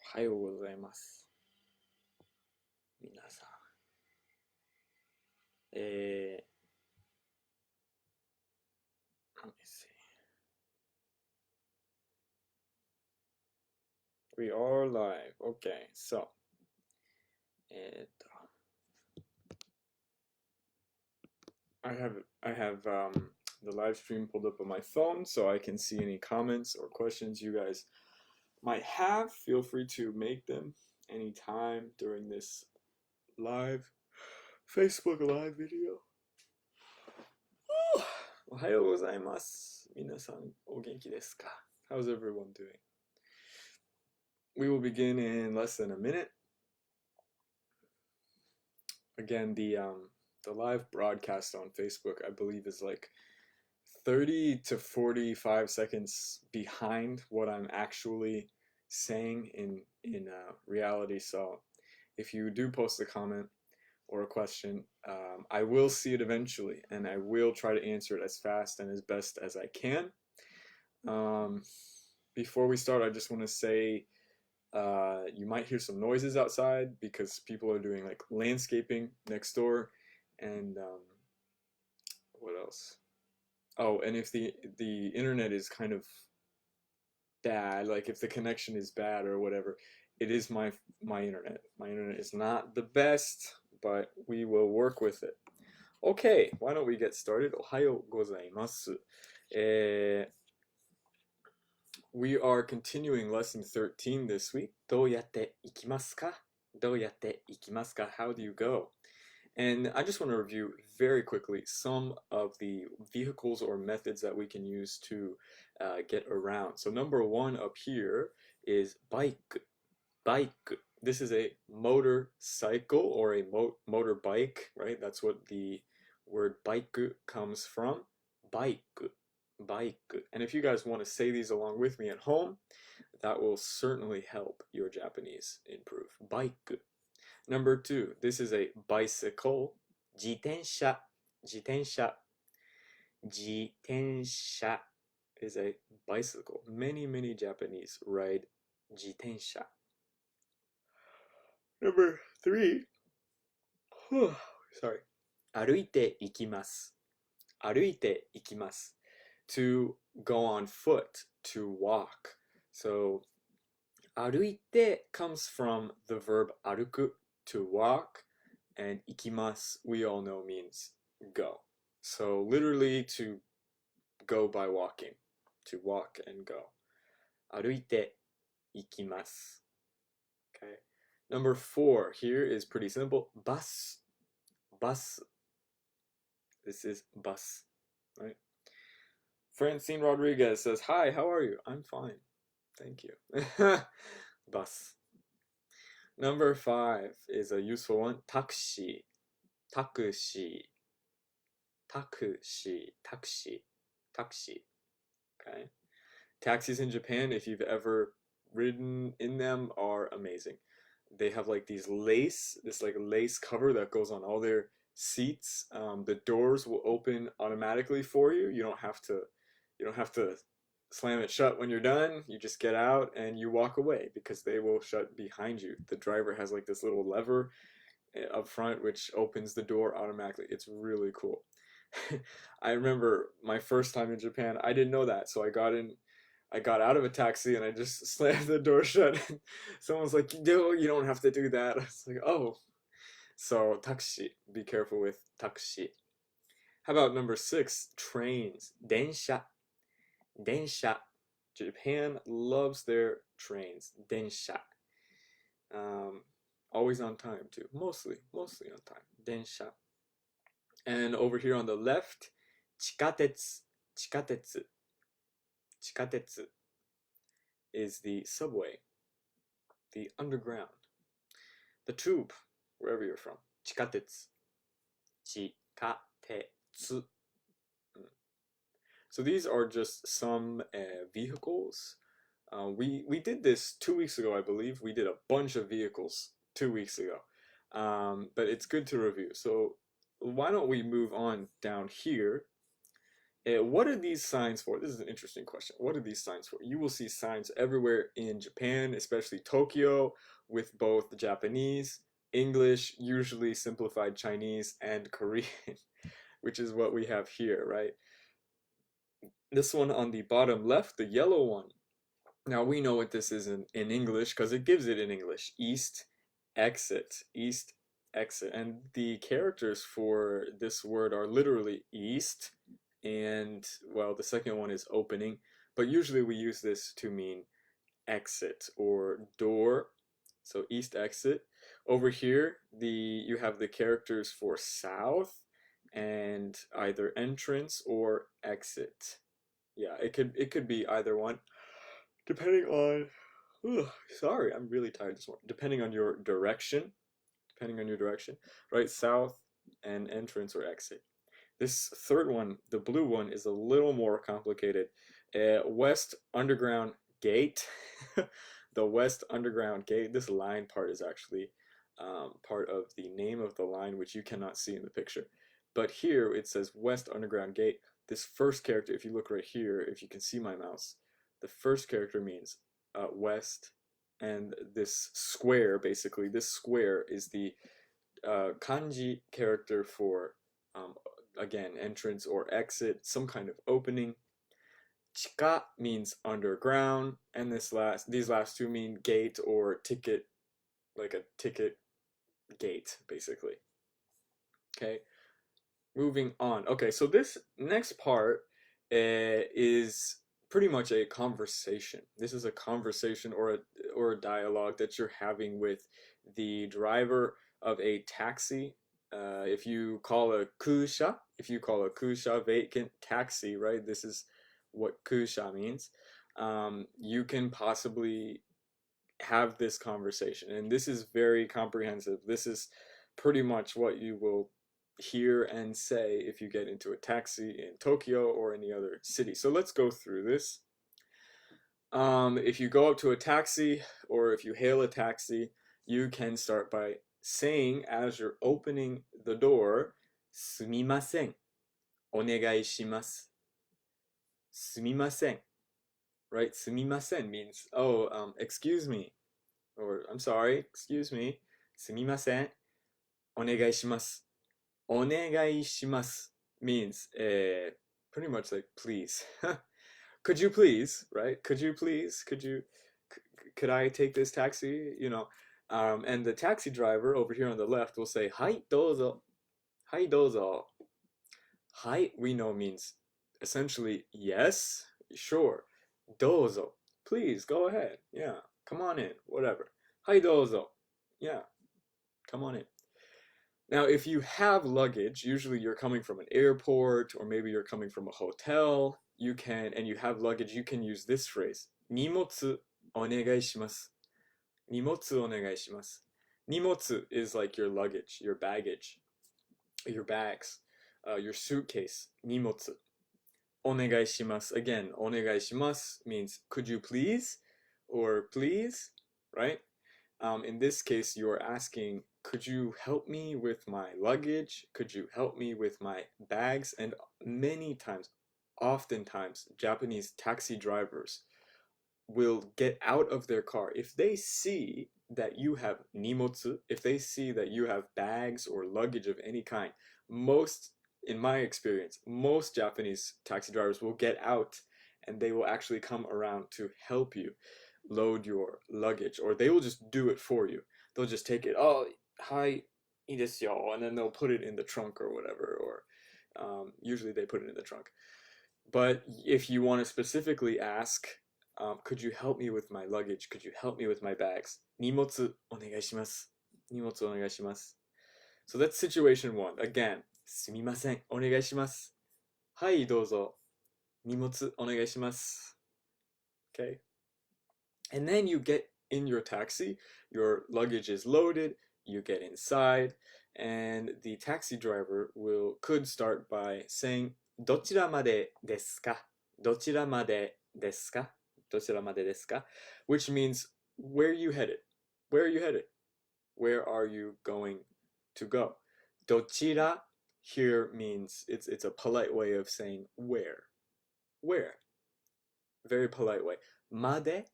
おはようございます。皆さん。Let me see. We are live. Okay, so. えーっと I have the live stream pulled up on my phone so I can see any comments or questions you guys might have. Feel free to make them anytime during this live Facebook live video. おはようございます。皆さんお元気ですか? How's everyone doing? We will begin in less than a minute. Again, the live broadcast on Facebook, I believe, is like 30 to 45 seconds behind what I'm actually saying in reality. So if you do post a comment or a question, I will see it eventually, and I will try to answer it as fast and as best as I can. Before we start, I just want to say you might hear some noises outside because people are doing like landscaping next door, and what else? Oh, and if the internet is kind of bad, like if the connection is bad or whatever, it is my internet. My internet is not the best, but we will work with it. Okay, why don't we get started? おはようございます。We are continuing lesson 13 this week. どうやっていきますか? どうやっていきますか? How do you go? And I just want to review very quickly some of the vehicles or methods that we can use to get around. So number one up here is bike. Bike. This is a motorcycle or a motorbike, right? That's what the word bike comes from. Bike. Bike. And if you guys want to say these along with me at home, that will certainly help your Japanese improve. Bike. Number two, this is a bicycle. 自転車. 自転車. 自転車 is a bicycle. Many Japanese ride 自転車. Number three, sorry. 歩いて行きます. 歩いて行きます. To go on foot, to walk. So, 歩いて comes from the verb 歩く, to walk, and 行きます we all know means go. So literally to go by walking, to walk and go. 歩いて行きます. Okay. Number four here is pretty simple. Bus. Bus. This is bus, right? Francine Rodriguez says, "Hi, how are you?" I'm fine. Thank you. Bus. Number five is a useful one. Taxi. Taxi. Taxi. Taxi. Taxi. Okay. Taxis in Japan, if you've ever ridden in them, are amazing. They have like this like lace cover that goes on all their seats. The doors will open automatically for you. You don't have to slam it shut when you're done. You just get out and you walk away because they will shut behind you. The driver has like this little lever up front which opens the door automatically. It's really cool. I remember my first time in Japan, I didn't know that, so I got out of a taxi and I just slammed the door shut. Someone's like, "No, you don't have to do that." I was like, "Oh." So taxi, be careful with taxi. How about number six, trains? 電車. 電車. Japan loves their trains. 電車. Always on time too. Mostly on time. 電車. And over here on the left, 地下鉄. 地下鉄. 地下鉄 is the subway, the underground, the tube, wherever you're from. 地下鉄. 地下鉄. So these are just some vehicles. We did this 2 weeks ago, I believe. We did a bunch of vehicles 2 weeks ago. But it's good to review. So why don't we move on down here What are these signs for? This is an interesting question. What are these signs for? You will see signs everywhere in Japan, especially Tokyo, with both Japanese, English, usually simplified Chinese, and Korean, which is what we have here, right? This one on the bottom left, the yellow one. Now we know what this is in English because it gives it in English. East exit. East exit. And the characters for this word are literally east and, well, the second one is opening, but usually we use this to mean exit or door. So east exit. Over here, you have the characters for south and either entrance or exit. Yeah, it could be either one, depending on. Ugh, sorry, I'm really tired this morning. Depending on your direction, right? South and entrance or exit. This third one, the blue one, is a little more complicated. West Underground Gate. The West Underground Gate. This line part is actually part of the name of the line, which you cannot see in the picture. But here it says West Underground Gate. This first character, if you look right here, if you can see my mouse, the first character means west, and this square, basically, this square is the kanji character for, again, entrance or exit, some kind of opening. Chika means underground, and these last two mean gate or ticket, like a ticket gate, basically. Okay, moving on. Okay, so this next part is pretty much a conversation. This is a conversation or a dialogue that you're having with the driver of a taxi. If you call a kusha vacant taxi, right? This is what kusha means. You can possibly have this conversation, and this is very comprehensive. This is pretty much what you will hear and say if you get into a taxi in Tokyo or any other city. So let's go through this. If you go up to a taxi or if you hail a taxi, you can start by saying as you're opening the door, すみません. お願いします. すみません. Right? すみません means, excuse me. Or, I'm sorry, excuse me. すみません. お願いします. お願いします means pretty much like please. Could you please, right? Could you please? Could I take this taxi? And the taxi driver over here on the left will say, はい、どうぞ. はい、どうぞ. はい, we know means essentially yes, sure. どうぞ. Please, go ahead. Yeah, come on in, whatever. はい、どうぞ. Yeah, come on in. Now, if you have luggage, usually you're coming from an airport or maybe you're coming from a hotel, and you have luggage, you can use this phrase. 荷物お願いします. 荷物お願いします. 荷物 is like your luggage, your baggage, your bags, your suitcase. 荷物お願いします. Again, お願いします means could you please or please, right? In this case, you are asking, could you help me with my luggage? Could you help me with my bags? And oftentimes, Japanese taxi drivers will get out of their car. If they see that you have nimotsu, if they see that you have bags or luggage of any kind, in my experience, most Japanese taxi drivers will get out and they will actually come around to help you load your luggage, or they will just do it for you. They'll just take it, oh, hi, いいですよ, and then they'll put it in the trunk or whatever, or usually they put it in the trunk. But if you want to specifically ask, could you help me with my luggage? Could you help me with my bags? 荷物お願いします. 荷物お願いします. So that's situation one. Again, すみません、お願いします. はい、どうぞ. 荷物お願いします. Okay? And then you get in your taxi, your luggage is loaded, you get inside, and the taxi driver could start by saying, どちらまでですか? どちらまでですか? どちらまでですか? Which means, where are you headed? Where are you headed? Where are you going to go? どちら here means it's a polite way of saying where. Where? Very polite way. Made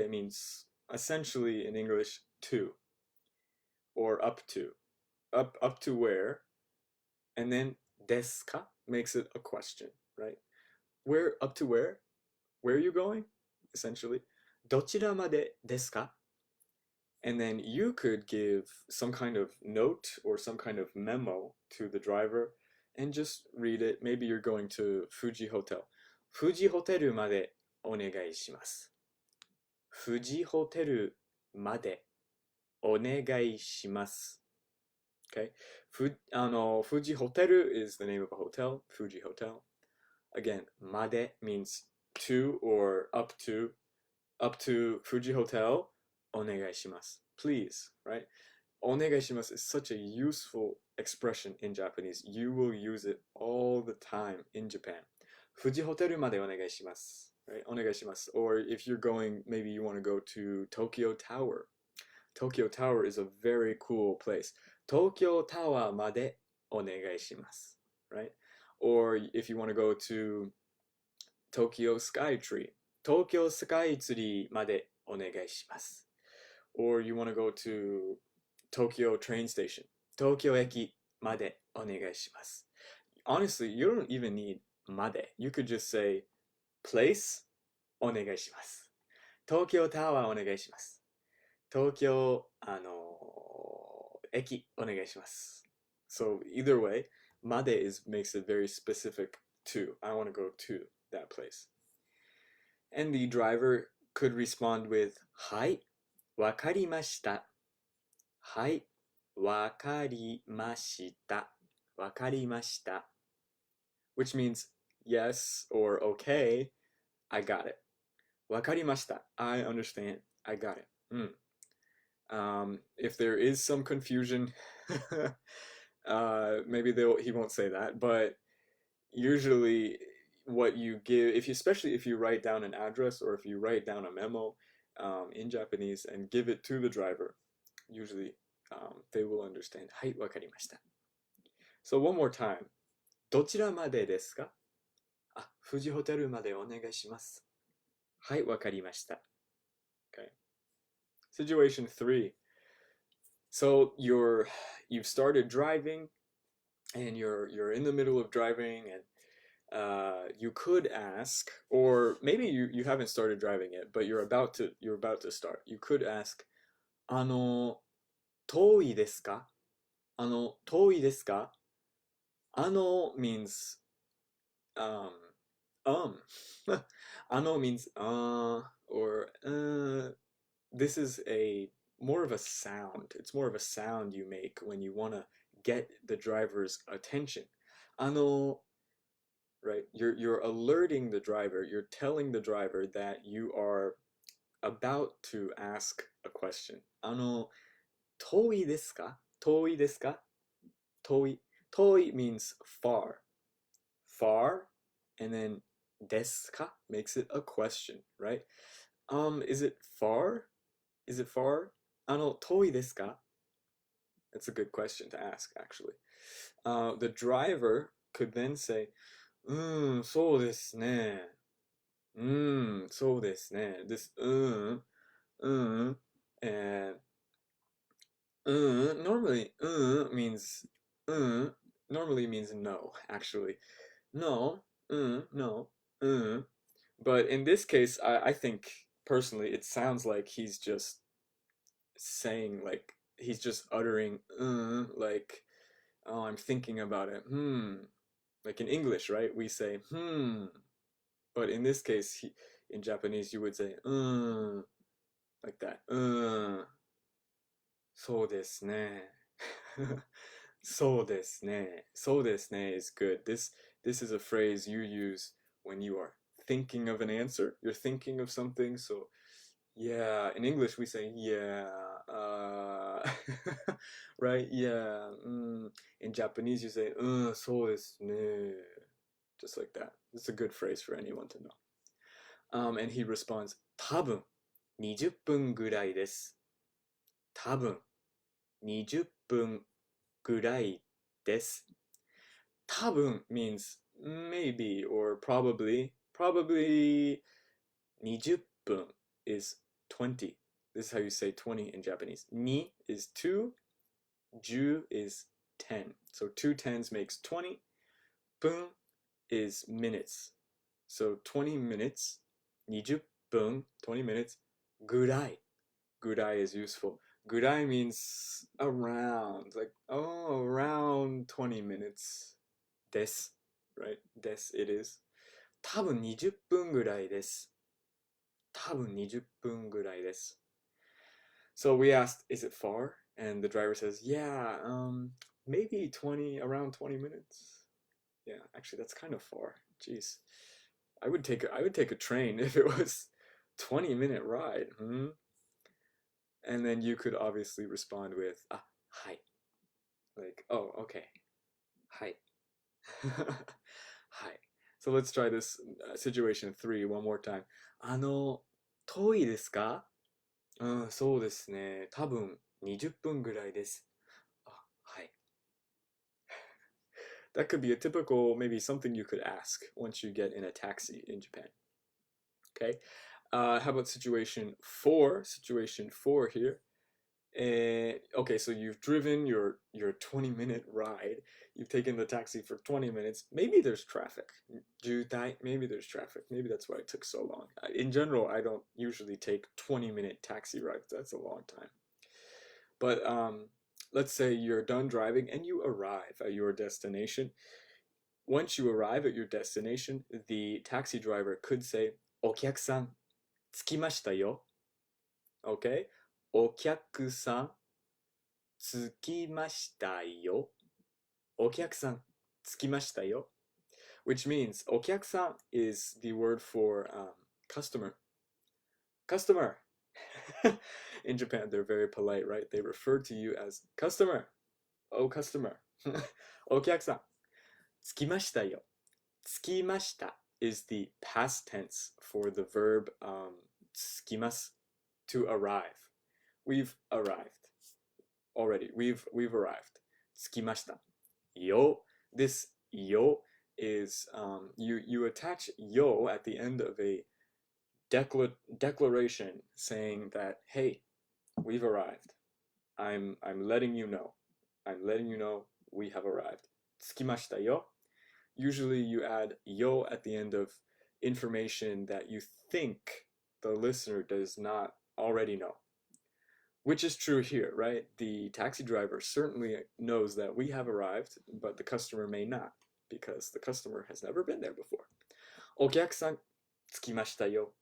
means essentially in English to or up to. Up to where? And then desu ka makes it a question, right? Where up to where? Where are you going? Essentially. どちらまでですか? And then you could give some kind of note or some kind of memo to the driver and just read it. Maybe you're going to Fuji Hotel. Fuji Hotel までお願いします。Fuji Hotel までお願いします。Okay? Fuji Hotel is the name of a hotel. Fuji Hotel. Again, まで means to or up to. Up to Fuji Hotel. お願いします. Please, right? お願いします is such a useful expression in Japanese. You will use it all the time in Japan. Fuji Hotel までお願いします. Right? お願いします. Or if you're going, maybe you want to go to Tokyo Tower. Tokyo Tower is a very cool place. Tokyo Tower までお願いします. Right? Or if you want to go to Tokyo Sky Tree. Tokyo Sky Tree までお願いします. Or you want to go to Tokyo train station. Tokyo 駅までお願いします. Honestly, you don't even need まで. You could just say place お願いします. Tokyo Tower お願いします. Tokyo 駅お願いします. So either way, まで makes it very specific to. I want to go to that place. And the driver could respond with はい、わかりました。はい、わかりました。わかりました。Which means yes or okay, I got it. わかりました. I understand. I got it. If there is some confusion, maybe he won't say that, but usually what you give, especially if you write down an address or if you write down a memo in Japanese and give it to the driver, usually they will understand. はい、わかりました. So one more time. どちらまでですか? 富士ホテルまでお願いします. はい、わかりました. Okay. Situation 3. So you've started driving and you're in the middle of driving and you could ask, or maybe you haven't started driving yet, but you're about to start. You could ask, 遠いですか? 遠いですか? Means means or this is more of a sound. It's more of a sound you make when you want to get the driver's attention. Right? You're alerting the driver. You're telling the driver that you are about to ask a question. 遠いですか? 遠いですか? 遠い. 遠い means far. Far, and then ですか makes it a question, right? Is it far? Is it far? 遠いですか? That's a good question to ask, actually. The driver could then say, そうですね. そうですね. This and normally means no, actually. No, no, But in this case, I think personally it sounds like he's just saying, like he's just uttering like, oh, I'm thinking about it. Like in English, right? We say but in this case, in Japanese you would say like that. そうですね. そうですね. そうですね is good. This is a phrase you use when you are thinking of an answer. You're thinking of something. So yeah, in English we say yeah, right? Yeah. In Japanese you say そうですね. Just like that. It's a good phrase for anyone to know. And he responds 多分20分ぐらいです. 多分20分ぐらいです.多分 means maybe or probably. Probably 20分 is 20. This is how you say 20 in Japanese. Ni is 2, ju is 10. So 2 tens makes 20. Pun is minutes. So 20 minutes. 20分, 20 minutes. Gurai. Gurai is useful. Gurai means around, like, oh, around 20 minutes. Des, right? Des, it is. 多分20分ぐらいです。多分20分ぐらいです。So we asked, is it far? And the driver says, yeah, maybe around 20 minutes. Yeah, actually, that's kind of far. Jeez. I would take a train if it was 20-minute ride. And then you could obviously respond with, hi. Like, oh, okay. Hi. Hi. So let's try this situation 3 one more time. 遠いですか？そうですね。多分20分ぐらいです。はい。That could be a typical, maybe something you could ask once you get in a taxi in Japan. Okay. How about situation 4? Situation 4 here. Okay, so you've driven your 20-minute ride. You've taken the taxi for 20 minutes. Maybe there's traffic. Maybe there's traffic. Maybe that's why it took so long. In general, I don't usually take 20-minute taxi rides. That's a long time. But let's say you're done driving and you arrive at your destination. Once you arrive at your destination, the taxi driver could say, お客さん、着きましたよ. Okay? お客さん、着きましたよ. お客さん、着きましたよ. Which means お客さん is the word for customer. Customer. In Japan, they're very polite, right? They refer to you as customer. Oh, customer. お客さん、着きましたよ. 着きました is the past tense for the verb 着きます to arrive. We've arrived already. We've arrived. 着きました. Yo. This yo is you attach yo at the end of a declaration saying that, hey, we've arrived. I'm letting you know. I'm letting you know we have arrived. 着きましたよ. Usually you add yo at the end of information that you think the listener does not already know. Which is true here, right? The taxi driver certainly knows that we have arrived, but the customer may not, because the customer has never been there before. お客さん、着きましたよ.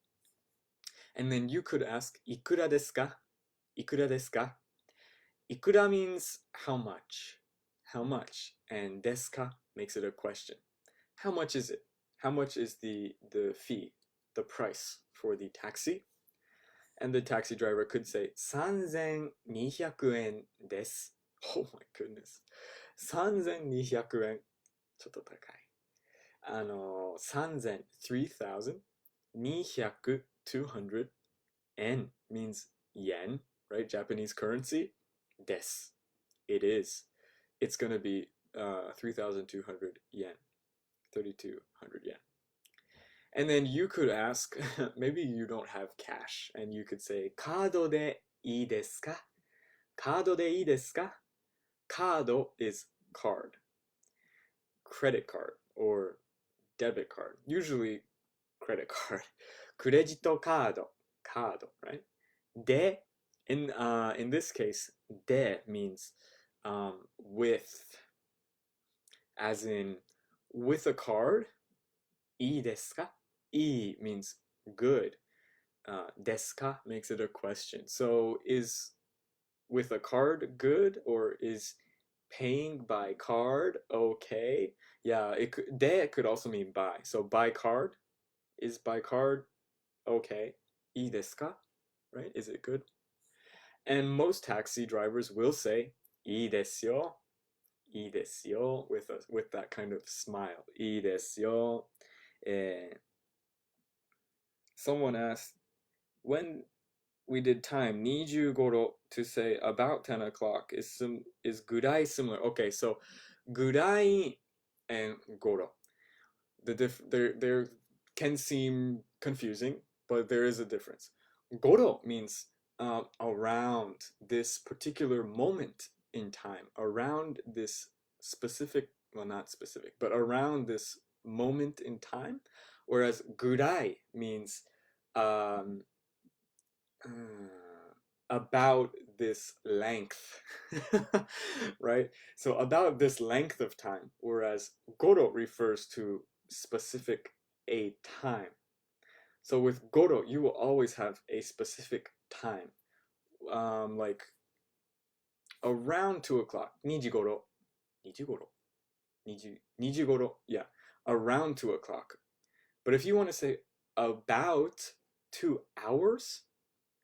And then you could ask, いくらですか? いくらですか? いくら means how much. How much? And ですか makes it a question. How much is it? How much is the fee, the price for the taxi? And the taxi driver could say 3200円です. Oh my goodness. 3200円. ちょっと高い。3000, 3,000. 200, 200. En means yen, right? Japanese currency. Des. It is. It's going to be 3,200 yen. 3,200 yen. And then you could ask, maybe you don't have cash, and you could say, カードでいいですか? カードでいいですか? Kado is card. Credit card or debit card. Usually credit card. クレジットカード. Kado, right? De, in this case, de means with, as in with a card. いいですか? いい means good. ですか makes it a question. So is with a card good, or is paying by card okay? Yeah, de could also mean by. So by card, is by card okay? いいですか? Right? Is it good? And most taxi drivers will say いいですよ. いいですよ with that kind of smile. いいですよ. Someone asked, when we did time, 25 to say about 10 o'clock is gurai similar. Okay, so gurai and goro. There can seem confusing, but there is a difference. Goro means around this particular moment in time, around this specific, well, not specific, but around this moment in time. Whereas gurai means um, about this length, right? So about this length of time, whereas goro refers to specific a time. So with goro, you will always have a specific time, like around 2 o'clock, nijigoro, nijigoro, nijigoro, yeah, around 2 o'clock. But if you want to say about 2 hours,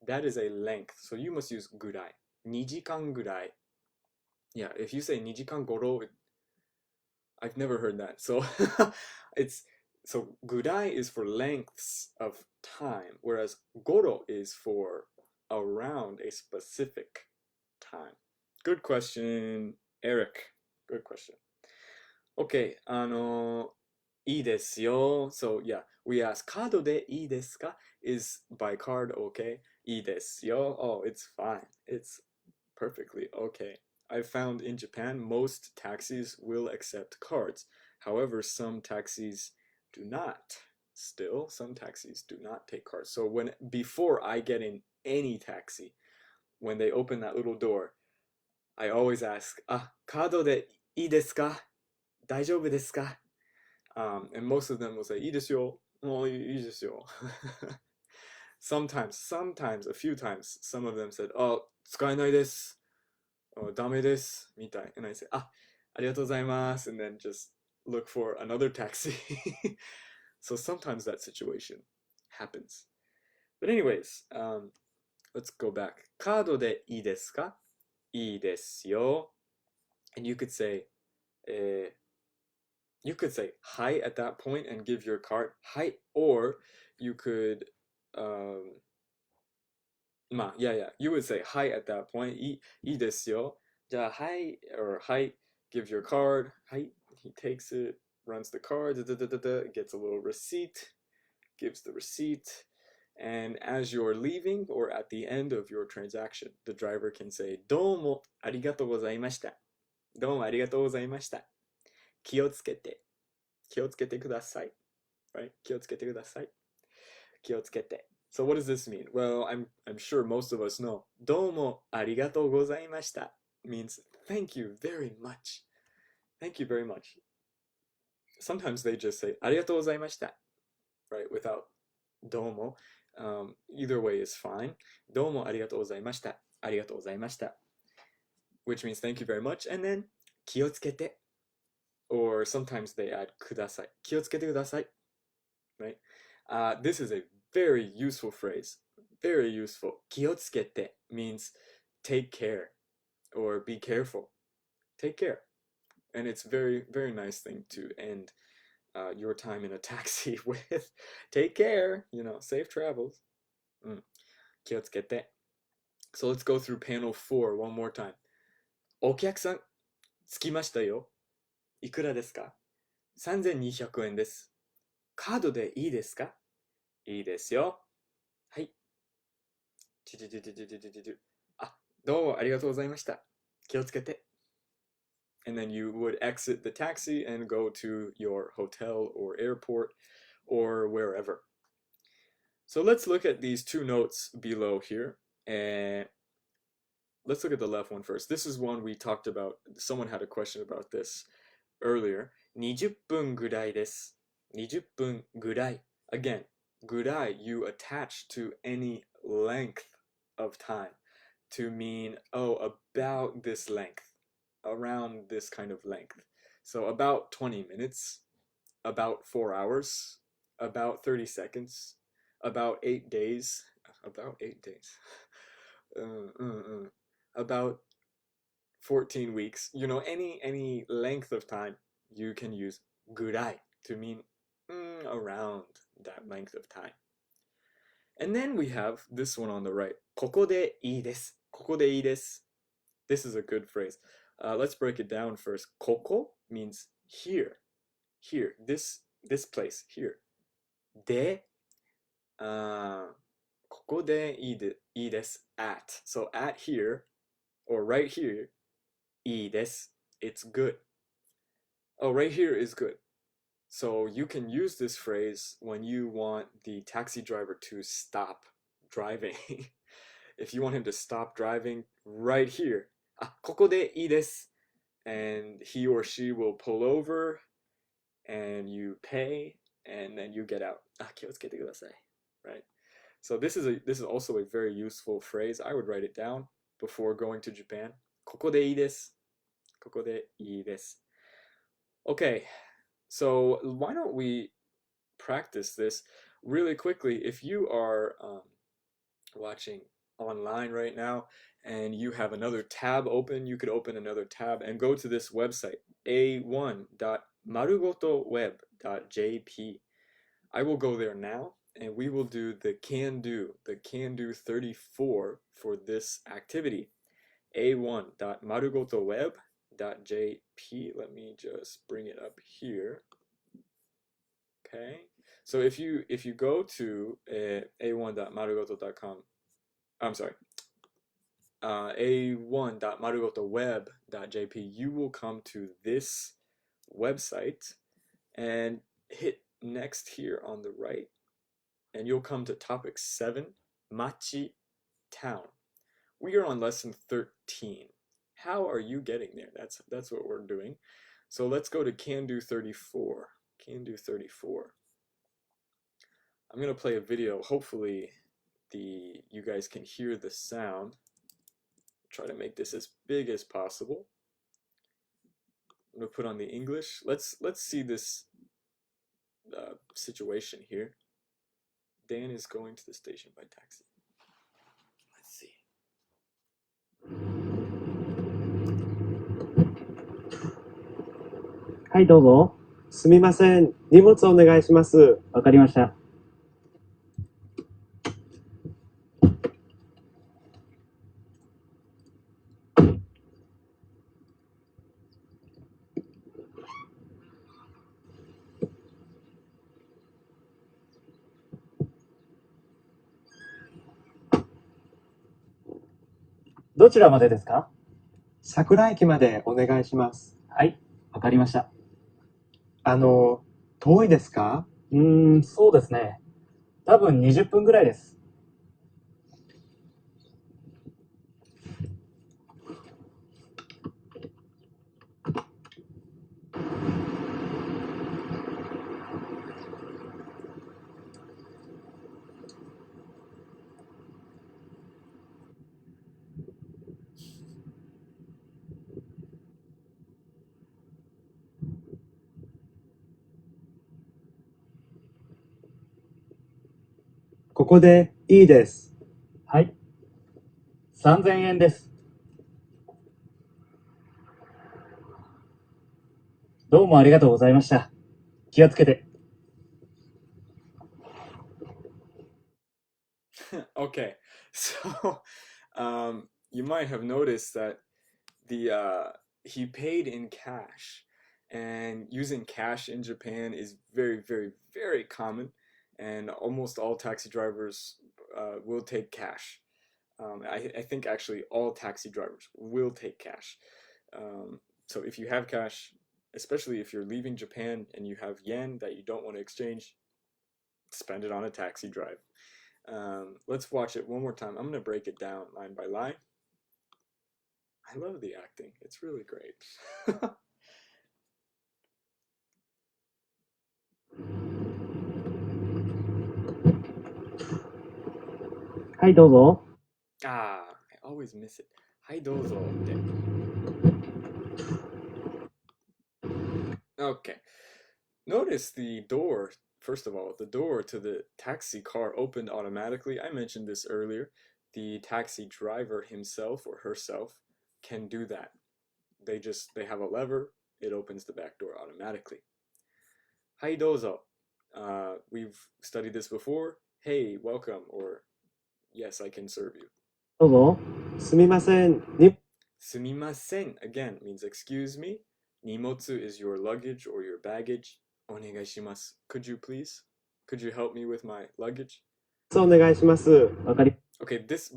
that is a length. So you must use gurai. 2時間 gurai. Yeah, if you say 2時間 goro, I've never heard that. So so gurai is for lengths of time, whereas goro is for around a specific time. Good question, Eric. Good question. Okay, いいですよ. So yeah, we ask カードでいいですか? Is by card okay? いいですよ. Oh, it's fine. It's perfectly okay. I found in Japan most taxis will accept cards. However, some taxis do not. Still, some taxis do not take cards. So before I get in any taxi, when they open that little door, I always ask, カードでいいですか? 大丈夫ですか? And most of them will say, いいですよ. Oh, いいですよ. Sometimes, a few times, some of them said, 使えないです. Oh, ダメです. みたい. And I say, ありがとうございます. And then just look for another taxi. So sometimes that situation happens. But anyways, let's go back. カードでいいですか? いいですよ. And you could say, hi at that point and give your card. Hi. Or you could, you would say hi at that point. いいですよ. じゃあ hi or hi, give your card. Hi. He takes it, runs the card, gets a little receipt, gives the receipt. And as you're leaving or at the end of your transaction, the driver can say, どうもありがとうございました. どうもありがとうございました. 気をつけてください. Right? 気をつけてください. 気をつけて. So what does this mean? Well, I'm sure most of us know. どうもありがとうございました means thank you very much. Thank you very much. Sometimes they just say ありがとうございました right? Without どうも. Either way is fine. どうもありがとうございました. ありがとうございました. Which means thank you very much. And then 気をつけて. Or sometimes they add ください. 気をつけてください. Right? This is a very useful phrase. Very useful. 気をつけて means take care or be careful. Take care. And it's very, very nice thing to end your time in a taxi with. Take care, safe travels. 気をつけて. So let's go through panel 4 one more time. お客さん、着きましたよ。いくらですか? 3200円です。カードでいいですか? いいですよ。はい。どうもありがとうございました。気をつけて。And then you would exit the taxi and go to your hotel or airport or wherever. So let's look at these two notes below here. And let's look at the left one first. This is one we talked about. Someone had a question about this earlier. 20分ぐらいです。20分ぐらい. Again, ぐらい you attach to any length of time to mean, about this length. Around this kind of length. So about 20 minutes, about 4 hours, about 30 seconds, about 8 days, about 14 weeks, any length of time, you can use ぐらい to mean around that length of time. And then we have this one on the right. ここでいいです。ここでいいです. This is a good phrase. Let's break it down first. ここ means here. here, this place, here. で、ここでいいです。at. So at here, or right here, いいです。It's good. Oh, right here is good. So you can use this phrase when you want the taxi driver to stop driving. If you want him to stop driving, right here. ここでいいです. And he or she will pull over and you pay and then you get out. 気をつけてください. Right? So this is also a very useful phrase. I would write it down before going to Japan. ここでいいです. ここでいいです. Okay, so why don't we practice this really quickly? If you are watching online right now and you have another tab open, you could open another tab and go to this website, a1.marugotoweb.jp. I will go there now and we will do the can do 34 for this activity. a1.marugotoweb.jp. Let me just bring it up here. Okay, so if you go to a1.marugoto.com, I'm sorry, a1.marugotoweb.jp, you will come to this website and hit next here on the right, and you'll come to topic 7, Machi, town. We are on lesson 13. How are you getting there? That's what we're doing. So let's go to can do 34. Can do 34. I'm gonna play a video. Hopefully you guys can hear the sound. Try to make this as big as possible. I'm gonna put on the English. Let's see this situation here. Dan is going to the station by taxi. Let's see. はい、どうぞ。すみません。荷物お願いします。わかりました。どちらまでですか？桜駅までお願いします。はい、わかりました。遠いですか？そうですね。多分20分ぐらいです。ここでいいです。はい。3000円です。どうもありがとうございました。気をつけて。Okay, so you might have noticed that he paid in cash, and using cash in Japan is very, very, very common, and almost all taxi drivers will take cash. I think actually all taxi drivers will take cash. So if you have cash, especially if you're leaving Japan and you have yen that you don't want to exchange, spend it on a taxi drive. Let's watch it one more time. I'm going to break it down line by line. I love the acting. It's really great. はい、どうぞ。I always miss it. はいどうぞって。Okay. Notice the door. First of all, the door to the taxi car opened automatically. I mentioned this earlier. The taxi driver himself or herself can do that. They have a lever. It opens the back door automatically. はいどうぞ. We've studied this before. Hey, welcome, or yes, I can serve you. どうぞ。すみません。すみません again means excuse me. 荷物 is your luggage or your baggage. onegaishimasu. Could you please? Could you help me with my luggage? お願いします。わかり、Okay, this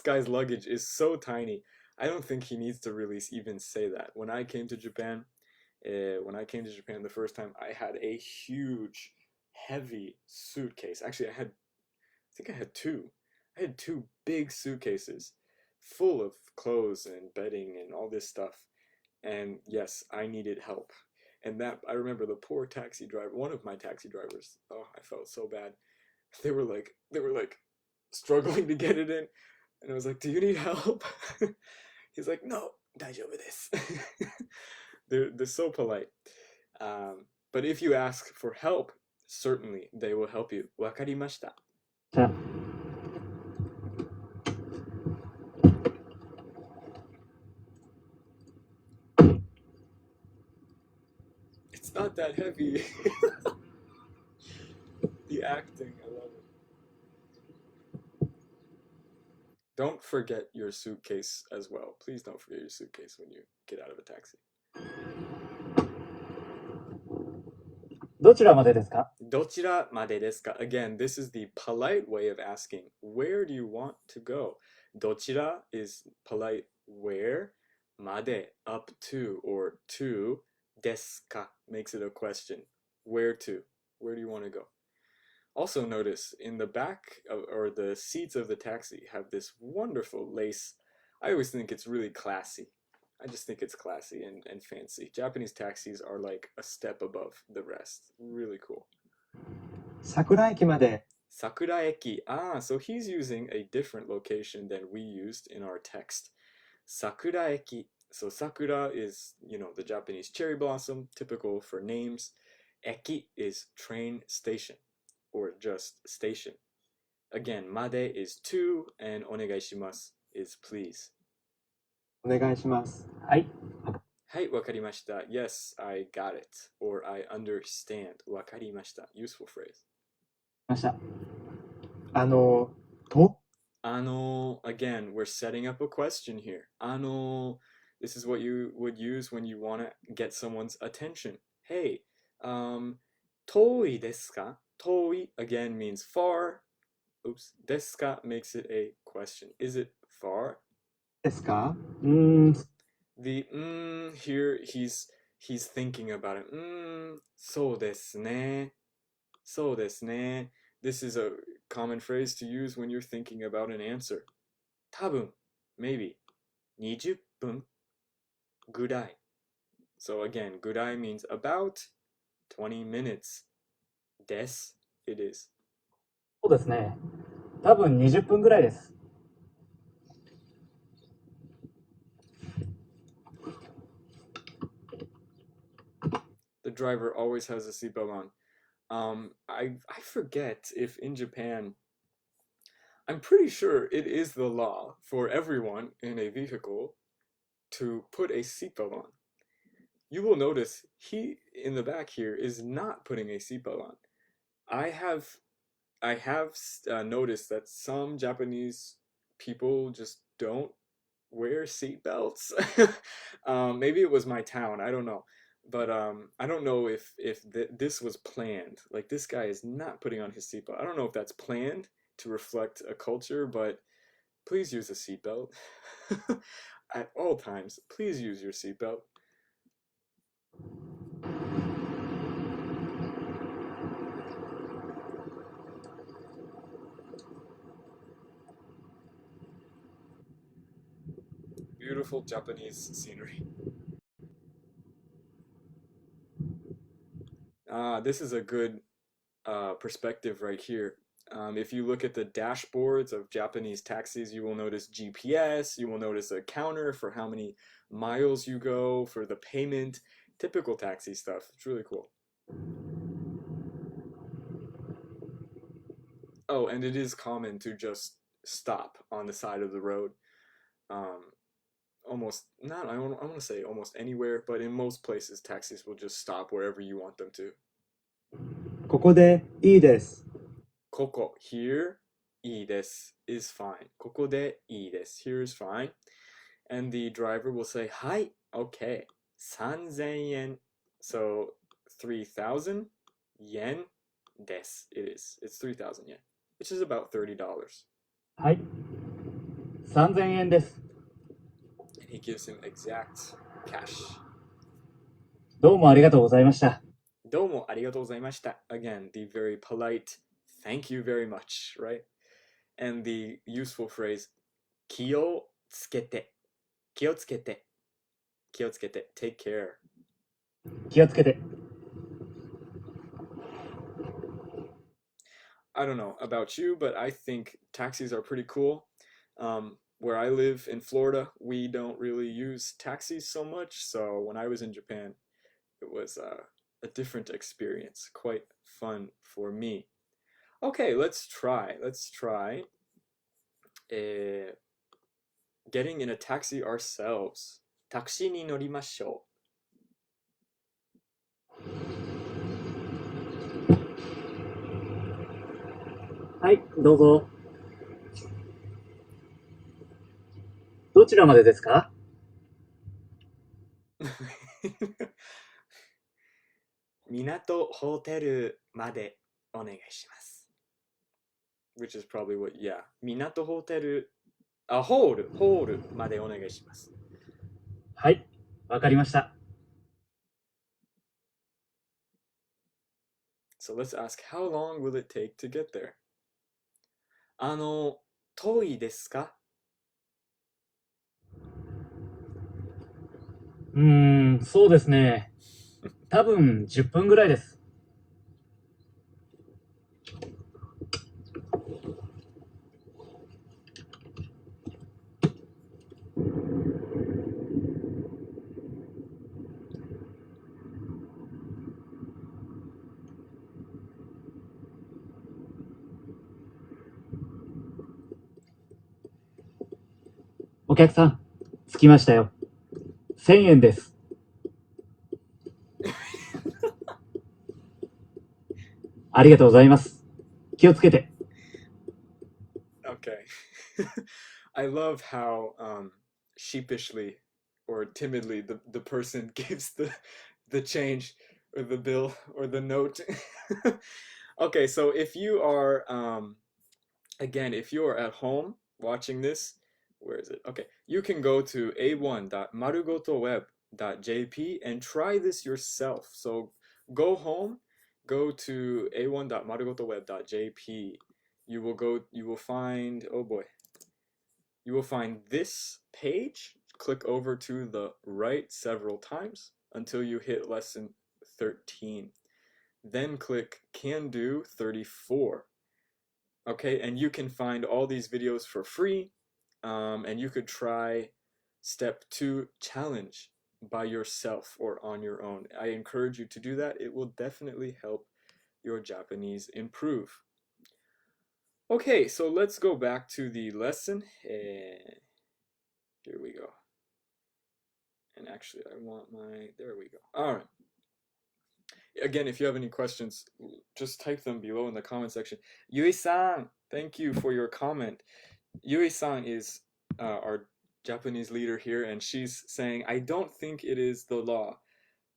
guy's luggage is so tiny. I don't think he needs to really even say that. When I came to Japan the first time, I had a huge, heavy suitcase. Actually, I think I had two. I had two big suitcases full of clothes and bedding and all this stuff. And yes, I needed help. And that I remember the poor taxi driver, one of my taxi drivers. Oh, I felt so bad. They were like struggling to get it in, and I was like, "Do you need help?" He's like, "No, 大丈夫です." They're so polite. But if you ask for help, certainly they will help you. わかりました. じゃあ、It's not that heavy. The acting, I love it. Don't forget your suitcase as well. Please don't forget your suitcase when you get out of a taxi. どちらまでですか？どちらまでですか? Again, this is the polite way of asking, where do you want to go? どちら is polite where, まで up to or to, ですか makes it a question. Where to? Where do you want to go? Also notice in the back or the seats of the taxi have this wonderful lace. I always think it's really classy. I just think it's classy and fancy. Japanese taxis are like a step above the rest. Really cool. 桜駅まで Sakuraeki. Ah, so he's using a different location than we used in our text. Sakuraeki. So sakura is, the Japanese cherry blossom, typical for names. Eki is train station or just station. Again, made is to and onegaishimasu is please. お願いします。はい、はい、わかりました. Yes, I got it. Or I understand. わかりました. Useful phrase. ました。と Again, we're setting up a question here. This is what you would use when you want to get someone's attention. Hey, 遠いですか? 遠い again means far. Oops. ですか makes it a question. Is it far? ですか The here he's thinking about it. そうですね. そうですね. This is a common phrase to use when you're thinking about an answer. 多分 maybe 20分ぐらい. So again, ぐらい means about 20 minutes. です it is. そうですね。多分20分ぐらいです。The driver always has a seatbelt on. I forget if in Japan, I'm pretty sure it is the law for everyone in a vehicle to put a seatbelt on. You will notice he in the back here is not putting a seatbelt on. I have noticed that some Japanese people just don't wear seatbelts. Maybe it was my town. I don't know. But I don't know if this was planned. Like this guy is not putting on his seatbelt. I don't know if that's planned to reflect a culture, but please use a seatbelt at all times. Please use your seatbelt. Beautiful Japanese scenery. This is a good perspective right here. If you look at the dashboards of Japanese taxis, you will notice GPS, you will notice a counter for how many miles you go, for the payment, typical taxi stuff. It's really cool. Oh, and it is common to just stop on the side of the road. Almost, not, I want to say almost anywhere, but in most places, taxis will just stop wherever you want them to. ここでいいです。 Koko, here, いいです is fine. ここでいいです here is fine. And the driver will say, はい, okay, 3000円. So 3,000 yen des. It is. It's 3,000 yen, which is about $30. はい。3000円です。And he gives him exact cash. どうもありがとうございました。どうもありがとうございました. Again, the very polite thank you very much, right? And the useful phrase 気をつけて。気をつけて。気をつけて。Take care. 気をつけて。I don't know about you, but I think taxis are pretty cool. Where I live in Florida, we don't really use taxis so much. So when I was in Japan, it was a different experience, quite fun for me. Okay, let's try. Getting in a taxi ourselves. タクシーに乗りましょはい、どうぞ。どちらまでですか？う。港ホテルまでお願いします。Which is probably what, yeah. 港ホテル、ホールまでお願いします。はい、わかりました。So let's ask, how long will it take to get there? 遠いですか？そうですね。多分10分ぐらいです。お客さん、着きましたよ。1000円です。ありがとうございます。気をつけて。Okay. I love how sheepishly or timidly the person gives the change or the bill or the note. Okay, so if you are again, if you are at home watching this, where is it? Okay, you can go to a1.marugotoweb.jp and try this yourself. So go home, go to a1.marugotoweb.jp. You will find, oh boy, you will find this page. Click over to the right several times until you hit lesson 13. Then click Can Do 34. Okay, and you can find all these videos for free, and you could try step 2 challenge by yourself or on your own. I encourage you to do that. It will definitely help your Japanese improve. Okay, so let's go back to the lesson. Here we go. And actually, I want there we go. All right. Again, if you have any questions, just type them below in the comment section. Yui-san, thank you for your comment. Yui-san is our Japanese leader here, and she's saying, I don't think it is the law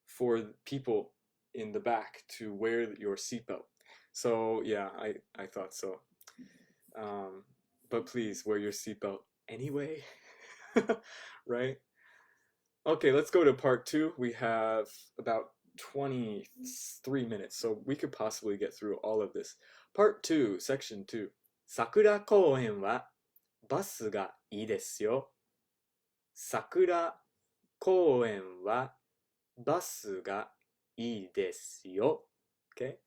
for people in the back to wear your seatbelt. So yeah, I thought so. But please wear your seatbelt anyway, right? Okay, let's go to part 2. We have about 23 minutes, so we could possibly get through all of this. Part 2, section 2. 桜公園はバスがいいですよ。桜公園はバスがいいですよ。Okay?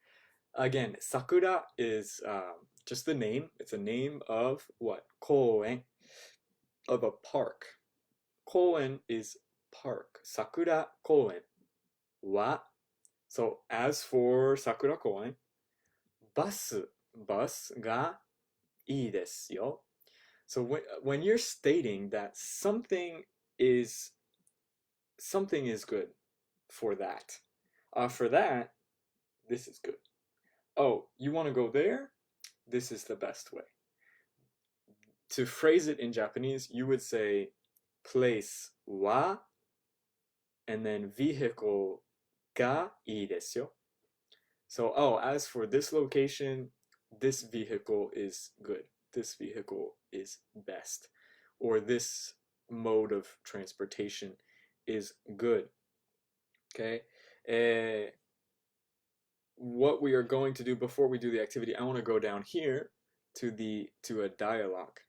Again, sakura is just the name. It's a name of what? 公園 of a park. 公園 is park. 桜公園は so as for 桜公園 bus がいいですよ. So when you're stating that something is good for that, for that, this is good. Oh, you want to go there? This is the best way. To phrase it in Japanese, you would say place wa and then vehicle がいいですよ. So, as for this location, this vehicle is good. This vehicle is best. Or this mode of transportation is good. Okay? What we are going to do before we do the activity, I want to go down here to a dialogue.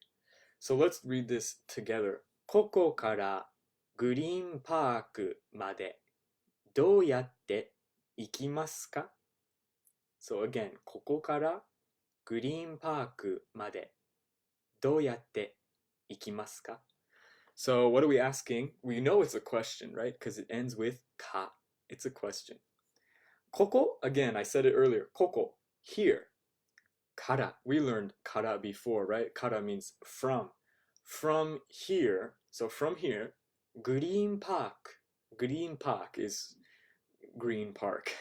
So let's read this together. ここからグリーンパークまでどうやって行きますか? So again, ここからグリーンパークまでどうやって行きますか? So what are we asking? We know it's a question, right? Because it ends with か. It's a question. ここ, again, I said it earlier. ここ, here. から. We learned から before, right? から means from. From here, so from here, Green Park. Green Park is Green Park.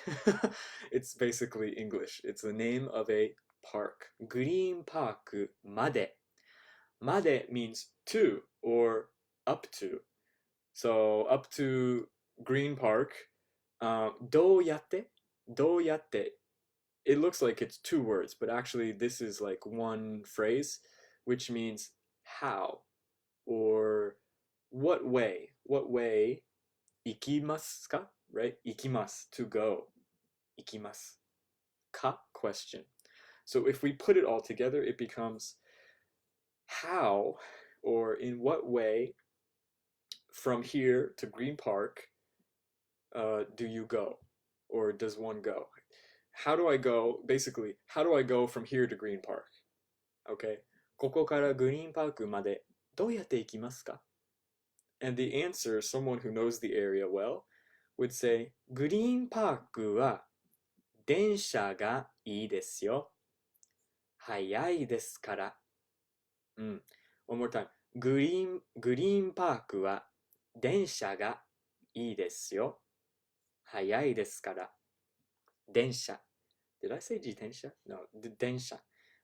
It's basically English. It's the name of a park. Green Park まで. まで means to or up to. So up to Green Park. どうやって? どうやって? It looks like it's two words, but actually this is like one phrase, which means how or what way. What way? 行きますか? Right? 行きます to go. 行きますか? Question. So if we put it all together, it becomes how or in what way from here to Green Park do you go? Or does one go? How do I go? Basically, how do I go from here to Green Park? Okay. ここからグリーンパークまでどうやって行きますか? And the answer, someone who knows the area well, would say, グリーンパークは電車がいいですよ。早いですから。One more time. グリーンパークは電車がいいですよ。早いですから。電車. Did I say 自転車? No, 電車.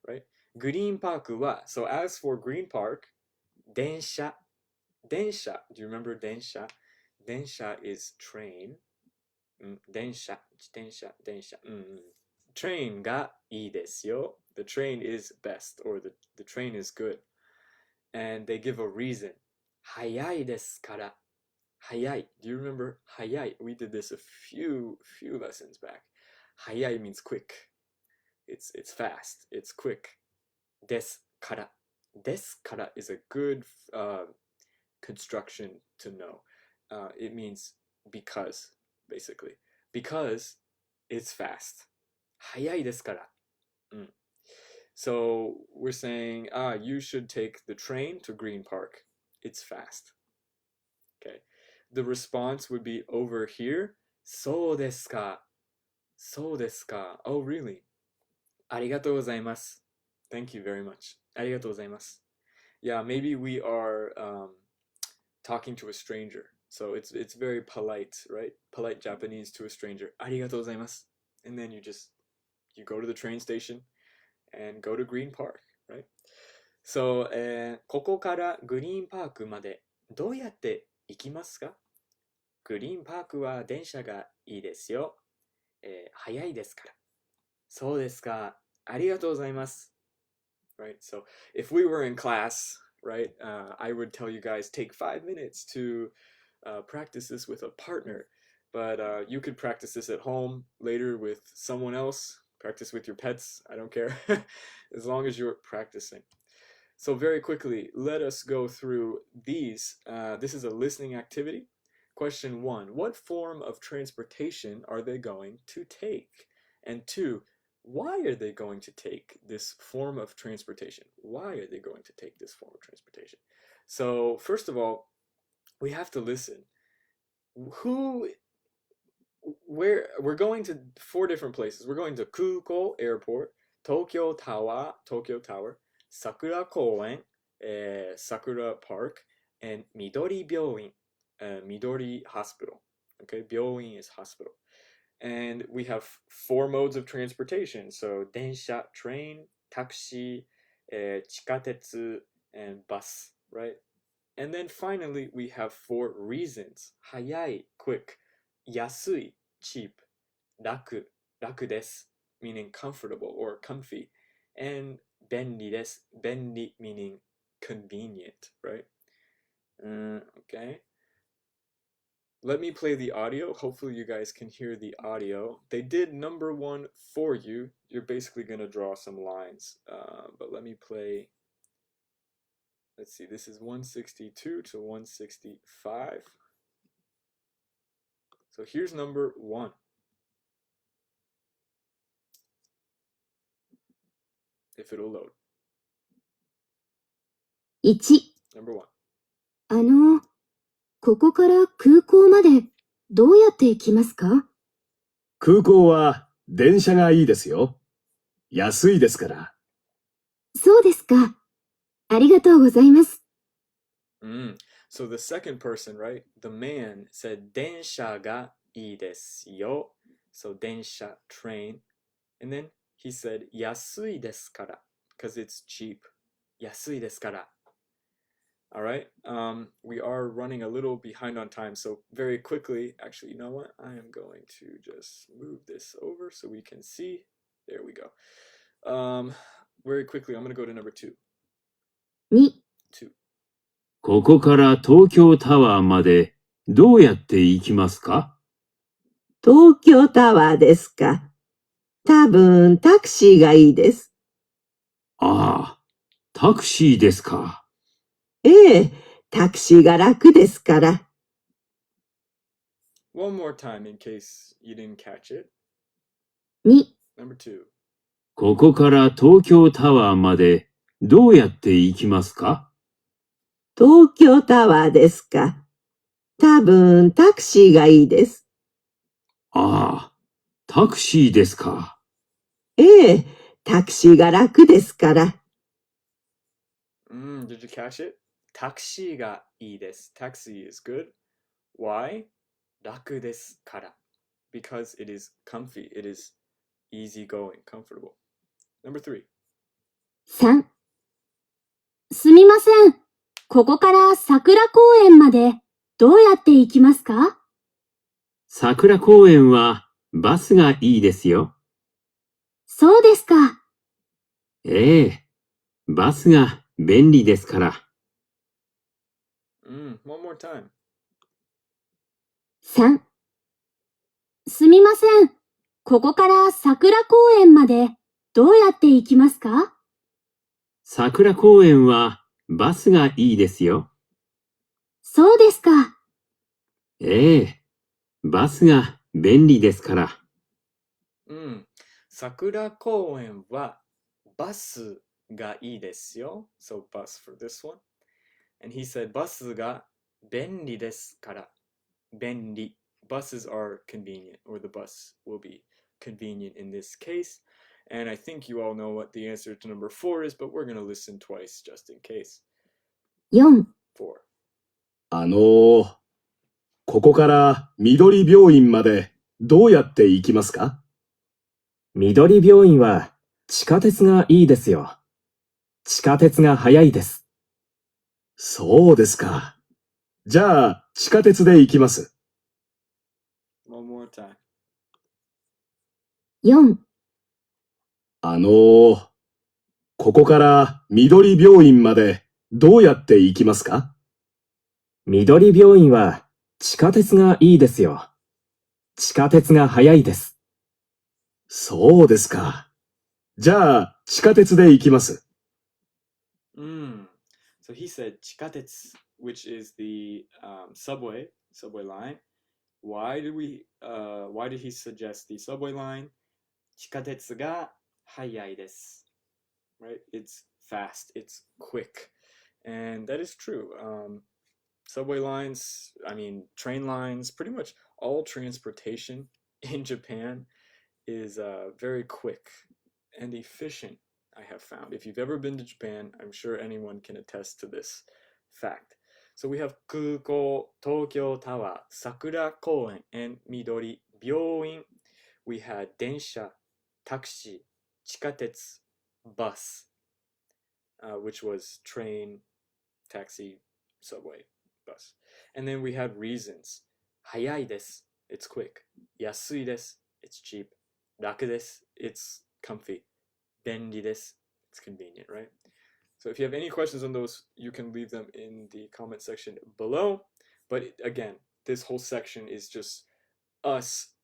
Right? グリーンパークは, so as for Green Park, 電車. 電車. Do you remember 電車? 電車 is train. 電車. 自転車. 電車. Train がいいですよ. The train is best, or the train is good. And they give a reason. 早いですから. 早い. Do you remember 早い? We did this a few lessons back. 早い means quick. It's fast. It's quick. ですから. ですから is a good construction to know. It means because, basically. Because it's fast. 早いですから. So we're saying, you should take the train to Green Park. It's fast. Okay. The response would be over here. そうですか. そうですか. Oh, really? ありがとうございます. Thank you very much. ありがとうございます. Yeah, maybe we are talking to a stranger. So it's very polite, right? Polite Japanese to a stranger. ありがとうございます. And then you go to the train station and go to Green Park, right? So, ここからグリーンパークまでどうやって行きますか? グリーンパークは電車がいいですよ。早いですから。そうですか。ありがとうございます。Right? So, if we were in class, right, I would tell you guys take 5 minutes to practice this with a partner. But you could practice this at home later with someone else. Practice with your pets. I don't care. As long as you're practicing. So very quickly, let us go through these. This is a listening activity. Question 1. What form of transportation are they going to take? And 2. Why are they going to take this form of transportation? Why are they going to take this form of transportation? So first of all, we have to listen. Where we're going to 4 different places. We're going to Kuko Airport, Tokyo Tower, Sakura Koen, Sakura Park, and Midori Byoin, Midori Hospital. Okay, Byoin is hospital. And we have 4 modes of transportation. So densha, train, taxi, chikatetsu, and bus, right? And then finally, we have 4 reasons. Hayai, quick. Yasui, cheap, 楽です meaning comfortable or comfy, and 便利です 便利 meaning convenient, right? Okay. Let me play the audio. Hopefully you guys can hear the audio. They did number one for you. You're basically going to draw some lines. But let me play. Let's see. This is 162 to 165. So here's number one. If it'll load. 1、Number one. ここから空港までどうやって行きますか？空港は電車がいいですよ。安いですから。そうですか。ありがとうございます。So the second person, right? The man said 電車がいいですよ. So 電車, train. And then he said 安いですから because it's cheap. 安いですから. All right. We are running a little behind on time. So very quickly, actually, you know what? I am going to just move this over so we can see. There we go. Very quickly, I'm going to go to number two. 2、Two. ここから東京タワーまでどうやって行きますか？東京タワーですか。多分タクシーがいいです。ああ、タクシーですか。ええ、タクシーが楽ですから。One more time in case you didn't catch it. 2、Number two. ここから東京タワーまでどうやって行きますか？東京タワーですか。多分タクシーがいいです。ああ、タクシーですか。ええ、タクシーが楽ですから。Did you catch it? タクシーがいいです。Taxi is good. Why? 楽ですから。Because it is comfy. It is easy going, comfortable. Number three. 3、すみません。ここから桜公園までどうやって行きますか？桜公園はバスがいいですよ。そうですか。ええ、バスが便利ですから。One more time. 3、すみません。ここから桜公園までどうやって行きますか？桜公園はバスがいいですよ。そうですか。ええ、バスが便利ですから。桜公園はバスがいいですよ. So bus for this one. And he said バスが便利ですから。便利. Buses are convenient, or the bus will be convenient in this case. And I think you all know what the answer to number 4 is, but we're going to listen twice just in case. 4、 4. ここから緑病院までどうやって行きますか？緑病院は地下鉄がいいですよ。地下鉄が早いです。そうですか。じゃあ、地下鉄で行きます。One more time. 4、ここから緑病院までどうやって行きますか？緑病院は地下鉄がいいですよ。地下鉄が早いです。そうですか。じゃあ、地下鉄で行きます。So he said 地下鉄, which is the subway line. Why did he suggest the subway line? 地下鉄が早いです。Right? It's fast, it's quick. And that is true. Subway lines, I mean, train lines, pretty much all transportation in Japan is very quick and efficient, I have found. If you've ever been to Japan, I'm sure anyone can attest to this fact. So we have 空港, Tokyo Tower, Sakura Koen, and Midori Byoin. We had 電車, taxi, 地下鉄, bus, which was train, taxi, subway, bus. And then we had reasons. 早いです It's quick. 安いです。It's cheap. 楽です。It's comfy. 便利です。It's convenient, right? So if you have any questions on those, you can leave them in the comment section below. But again, this whole section is just us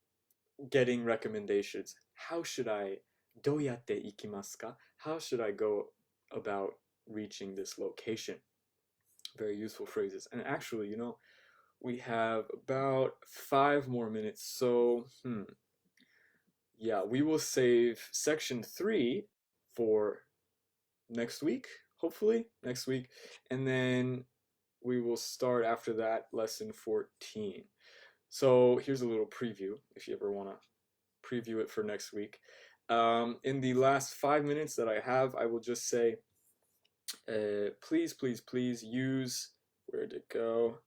getting recommendations. How should I, どうやって行きますか? How should I go about reaching this location? Very useful phrases. And actually, we have about 5 more minutes. So, yeah, we will save section 3 for next week, hopefully next week. And then we will start after that lesson 14. So here's a little preview if you ever want to preview it for next week. In the last 5 minutes that I have, I will just say, please use, where'd it go?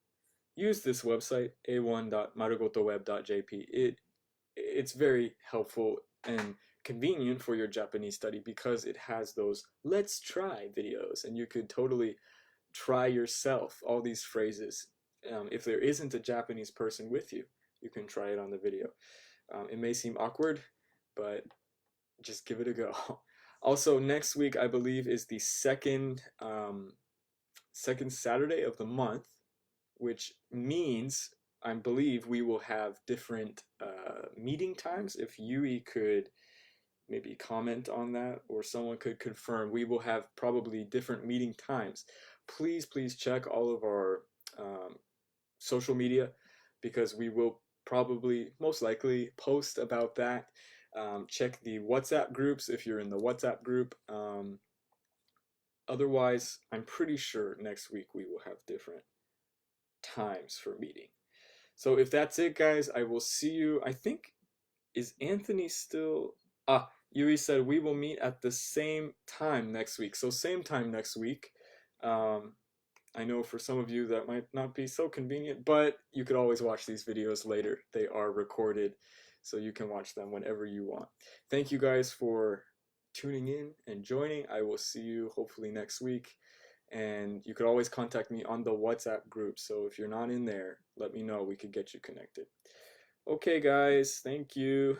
Use this website, a1.marugotoweb.jp. It's very helpful and convenient for your Japanese study because it has those let's try videos, and you could totally try yourself all these phrases. If there isn't a Japanese person with you, you can try it on the video. It may seem awkward, but just give it a go. Also, next week, I believe, is the second Saturday of the month, which means I believe we will have different meeting times. If Yui could maybe comment on that, or someone could confirm, we will have probably different meeting times. Please check all of our social media, because we will probably, most likely, post about that. Check the WhatsApp groups if you're in the WhatsApp group. Otherwise, I'm pretty sure next week we will have different times for meeting. So if that's it, guys, I will see you. I think, is Anthony still? Yui said we will meet at the same time next week. So same time next week. I know for some of you that might not be so convenient, but you could always watch these videos later. They are recorded, so you can watch them whenever you want. Thank you guys for tuning in and joining. I will see you hopefully next week. And you could always contact me on the WhatsApp group. So if you're not in there, let me know. We could get you connected. Okay, guys. Thank you.